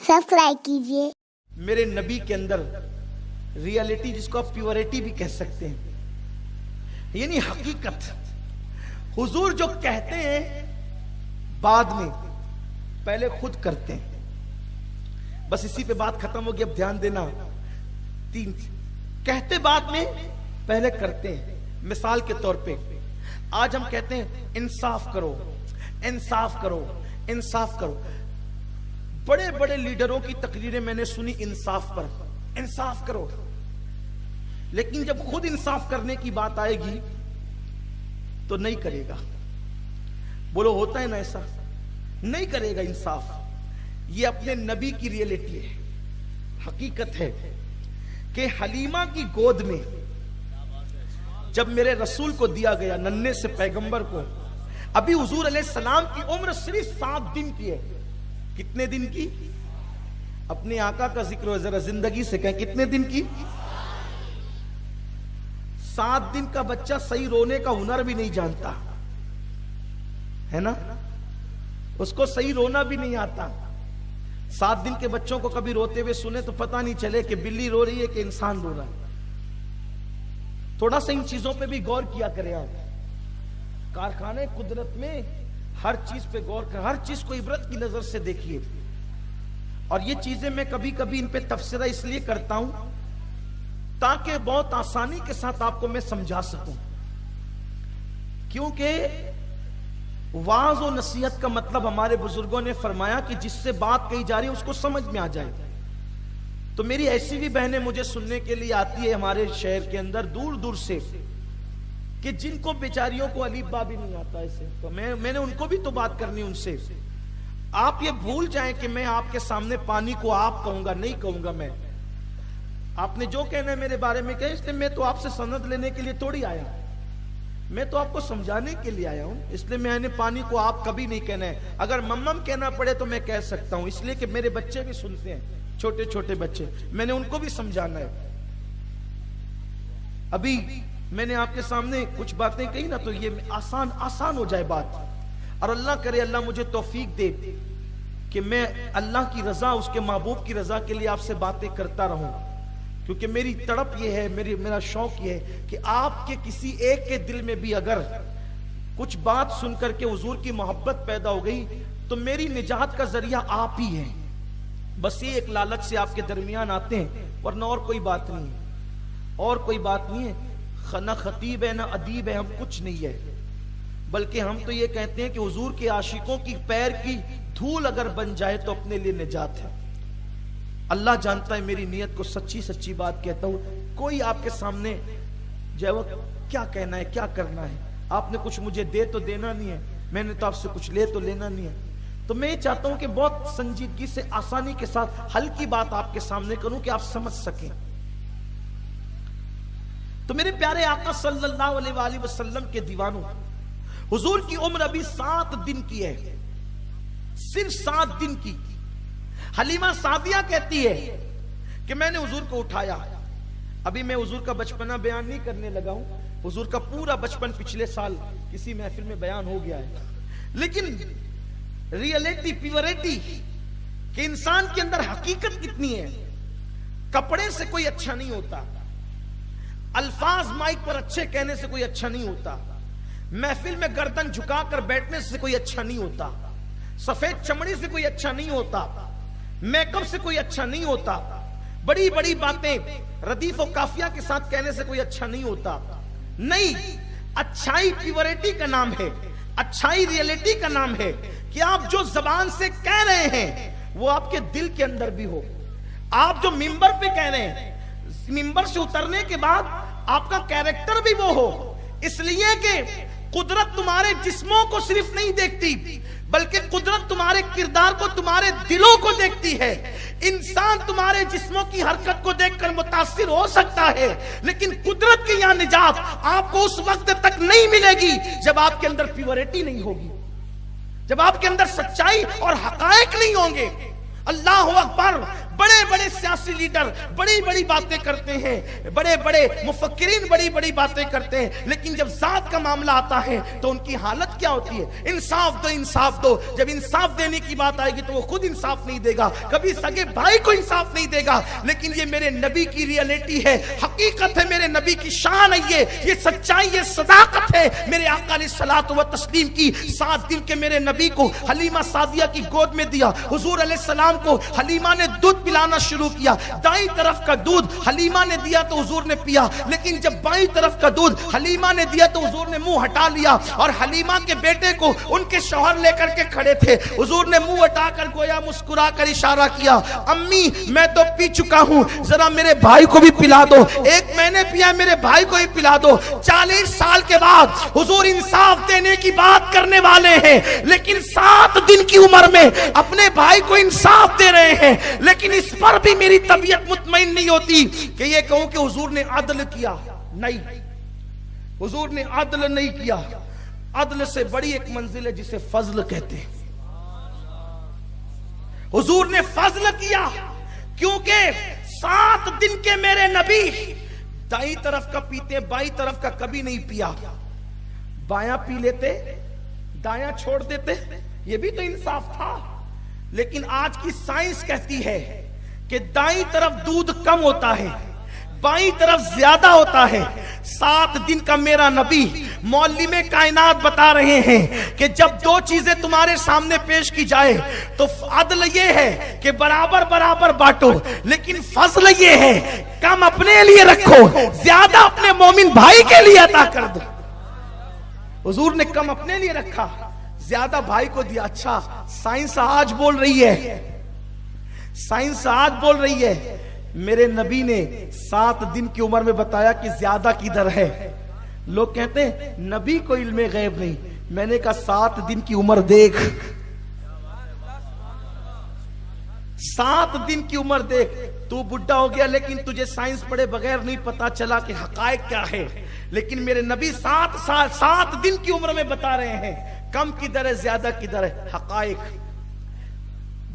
Subscribe कीजिए। मेरे नबी के अंदर रियलिटी, जिसको आप प्योरिटी भी कह सकते हैं, यानी हकीकत। हुजूर जो कहते हैं बाद में, पहले खुद करते हैं। बस इसी पे बात खत्म होगी। अब ध्यान देना, तीन कहते बाद में, पहले करते हैं। मिसाल के तौर पे आज हम कहते हैं इंसाफ करो, इंसाफ करो, इंसाफ करो। बड़े बड़े लीडरों की तकरीरें मैंने सुनी इंसाफ पर, इंसाफ करो। लेकिन जब खुद इंसाफ करने की बात आएगी तो नहीं करेगा। बोलो, होता है ना ऐसा? नहीं करेगा इंसाफ। ये अपने नबी की रियलिटी है, हकीकत है कि हलीमा की गोद में जब मेरे रसूल को दिया गया, नन्हे से पैगंबर को, अभी हुजूर अलैहिस्सलाम की उम्र सिर्फ 7 दिन की है। कितने दिन की? अपने आका का जिक्र हो, जरा जिंदगी से कहें, कितने दिन की? 7 दिन का बच्चा सही रोने का हुनर भी नहीं जानता है ना, उसको सही रोना भी नहीं आता। 7 दिन के बच्चों को कभी रोते हुए सुने तो पता नहीं चले कि बिल्ली रो रही है कि इंसान रो रहा है। थोड़ा सा इन चीजों पे भी गौर किया करें आप। कारखाने कुदरत में हर चीज पे गौर कर, हर चीज को इबरत की नजर से देखिए। और ये चीजें मैं कभी कभी इन पे तफसीरा इसलिए करता हूं ताकि बहुत आसानी के साथ आपको मैं समझा सकूं, क्योंकि वाज और नसीहत का मतलब हमारे बुजुर्गों ने फरमाया कि जिससे बात कही जा रही है उसको समझ में आ जाए। तो मेरी ऐसी भी बहनें मुझे सुनने के लिए आती है हमारे शहर के अंदर दूर दूर से, कि जिनको बेचारियों को अलीफ बा भी नहीं आता ऐसे। तो मैंने उनको भी तो बात करनी उनसे। आप ये भूल जाएं कि मैं आपके सामने पानी को आप कहूंगा, नहीं कहूंगा मैं। आपने जो कहना है मेरे बारे में कहे, इसलिए मैं तो आपसे सनद लेने के लिए थोड़ी आया, मैं तो आपको समझाने के लिए आया हूं। इसलिए मैंने पानी को आप कभी नहीं कहना है। अगर मम्मम कहना पड़े तो मैं कह सकता हूं, इसलिए कि मेरे बच्चे भी सुनते हैं, छोटे छोटे बच्चे, मैंने उनको भी समझाना है। अभी मैंने आपके सामने कुछ बातें कही ना, तो ये आसान हो जाए बात। और अल्लाह करे, अल्लाह मुझे तौफीक दे कि मैं अल्लाह की रजा, उसके महबूब की रजा के लिए आपसे बातें करता रहूं। क्योंकि मेरी तड़प ये है, मेरा शौक ये है कि आपके किसी एक के दिल में भी अगर कुछ बात सुन करके हुजूर की मोहब्बत पैदा हो गई तो मेरी निजात का जरिया आप ही हैं। बस ये एक लालच से आपके दरमियान आते हैं, वरना और कोई बात नहीं है, और कोई बात नहीं है। न खतीब है, न अदीब है, हम कुछ नहीं है। बल्कि हम तो ये कहते हैं कि हुजूर के आशिकों की पैर की धूल अगर बन जाए तो अपने लिए निजात है। अल्लाह जानता है मेरी नीयत को, सच्ची सच्ची बात कहता हूं। कोई आपके सामने जो क्या कहना है, क्या करना है, आपने कुछ मुझे दे तो देना नहीं है, मैंने तो आपसे कुछ ले तो लेना नहीं है। तो मैं ये चाहता हूं कि बहुत संजीदगी से, आसानी के साथ हल्की बात आपके सामने करूं कि आप समझ सकें। तो मेरे प्यारे आका सल्लल्लाहु अलैहि वसल्लम के दीवानों, हुजूर की उम्र अभी 7 दिन की है, सिर्फ 7 दिन की। हलीमा सादिया कहती है कि मैंने हुजूर को उठाया। अभी मैं हुजूर का बचपना बयान नहीं करने लगा हूं, हुजूर का पूरा बचपन पिछले साल किसी महफिल में बयान हो गया है। लेकिन रियलिटी, प्योरिटी कि इंसान के अंदर हकीकत कितनी है। कपड़े से कोई अच्छा नहीं होता, अल्फाज माइक पर अच्छे कहने से कोई अच्छा नहीं होता, महफिल में गर्दन झुकाकर बैठने से कोई अच्छा नहीं होता, सफेद चमड़ी से कोई अच्छा नहीं होता, मेकअप से कोई अच्छा नहीं होता, बड़ी बड़ी बातें रदीफ और काफिया के साथ कहने से कोई अच्छा नहीं होता। नहीं, अच्छाई प्योरिटी का नाम है, अच्छाई रियलिटी का नाम है कि आप जो जबान से कह रहे हैं वो आपके दिल के अंदर भी हो। आप जो मिंबर पे कह रहे हैं, मिंबर से उतरने के बाद आपका कैरेक्टर भी वो हो। इसलिए कि कुदरत तुम्हारे जिस्मों को सिर्फ नहीं देखती, बल्कि कुदरत तुम्हारे किरदार को, तुम्हारे दिलों को देखती है। इंसान तुम्हारे जिस्मों की हरकत को देखकर मुतासिर हो सकता है, लेकिन कुदरत की यहां निजात आपको उस वक्त तक नहीं मिलेगी जब आपके अंदर प्योरिटी नहीं होगी, जब आपके अंदर सच्चाई और हकायक नहीं होंगे। अल्लाह अकबर, بڑے بڑے سیاسی لیڈر بڑی بڑی باتیں کرتے ہیں, بڑے بڑے مفکرین بڑی بڑی باتیں کرتے ہیں, لیکن جب ذات کا معاملہ آتا ہے تو ان کی حالت کیا ہوتی ہے؟ انصاف دو, انصاف دو. جب انصاف دینے کی بات آئے گی تو وہ خود انصاف نہیں دے گا, کبھی سگے بھائی کو انصاف نہیں دے گا. لیکن یہ میرے نبی کی ریئلٹی ہے, حقیقت ہے, میرے نبی کی شان ہے, یہ سچائی, یہ صداقت ہے میرے آقا علیہ الصلوۃ والتسلیم کی. 7 دن کے میرے نبی کو حلیمہ سعدیہ کی گود میں دیا. حضور علیہ السلام کو حلیمہ نے دودھ پلانا شروع کیا. دائیں طرف کا دودھ حلیمہ نے دیا تو حضور نے پیا, لیکن جب بائیں طرف کا دودھ حلیمہ نے دیا تو حضور نے منہ ہٹا لیا. اور حلیمہ کے بیٹے کو ان کے شوہر لے کر کے کھڑے تھے, حضور نے منہ ہٹا کر گویا مسکرا کر اشارہ کیا, امی میں تو پی چکا ہوں, ذرا میرے بھائی کو بھی پلا دو. ایک میں نے پیا, میرے بھائی کو بھی پلا دو. 40 سال کے بعد حضور انصاف دینے کی بات کرنے والے ہیں, لیکن 7 دن کی عمر میں اپنے بھائی کو انصاف دے رہے ہیں. لیکن اس پر بھی میری طبیعت مطمئن نہیں ہوتی کہ یہ کہوں کہ حضور نے عدل کیا. نہیں, حضور نے عدل نہیں کیا. عدل سے بڑی ایک منزل ہے جسے فضل کہتے ہیں. حضور نے فضل کیا, کیونکہ 7 دن کے میرے نبی دائیں طرف کا پیتے, بائیں طرف کا کبھی نہیں پیا. بایاں پی لیتے, دایاں چھوڑ دیتے, یہ بھی تو انصاف تھا. لیکن آج کی سائنس کہتی ہے کہ دائیں طرف دودھ کم ہوتا ہے, بائیں طرف زیادہ ہوتا ہے. 7 دن کا میرا نبی معلم کائنات بتا رہے ہیں کہ جب 2 چیزیں تمہارے سامنے پیش کی جائے تو عدل یہ ہے کہ برابر برابر بانٹو, لیکن فضل یہ ہے کم اپنے لیے رکھو, زیادہ اپنے مومن بھائی کے لیے عطا کر دو. حضور نے کم اپنے لیے رکھا, زیادہ بھائی کو دیا. اچھا, سائنس آج بول رہی ہے, سائنس آج بول رہی ہے, میرے نبی نے 7 دن کی عمر میں بتایا کہ زیادہ کدھر ہے. لوگ کہتے ہیں نبی کو علم غیب نہیں. میں نے کہا 7 دن کی عمر دیکھ, 7 دن کی عمر دیکھ. تو بڈھا ہو گیا لیکن تجھے سائنس پڑھے بغیر نہیں پتا چلا کہ حقائق کیا ہے. لیکن میرے نبی 7 دن کی عمر میں بتا رہے ہیں کم کدھر ہے, زیادہ کدھر ہے. حقائق.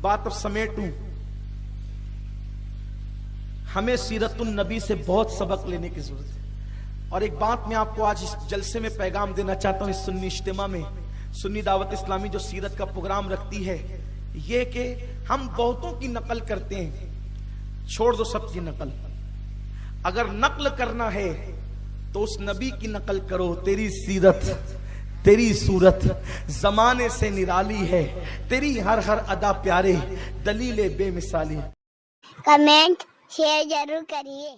بات اب سمیٹوں. ہمیں سیرت النبی سے بہت سبق لینے کی ضرورت ہے. اور ایک بات میں آپ کو آج اس جلسے میں پیغام دینا چاہتا ہوں. اس سنی اجتماع میں سنی دعوت اسلامی جو سیرت کا پروگرام رکھتی ہے, یہ کہ ہم بہتوں کی نقل کرتے ہیں. چھوڑ دو سب کی نقل. اگر نقل کرنا ہے تو اس نبی کی نقل کرو. تیری سیرت, تیری صورت زمانے سے نرالی ہے, تیری ہر ادا پیارے, دلیل بے مثالی. کمنٹ شیئر ضرور کریے.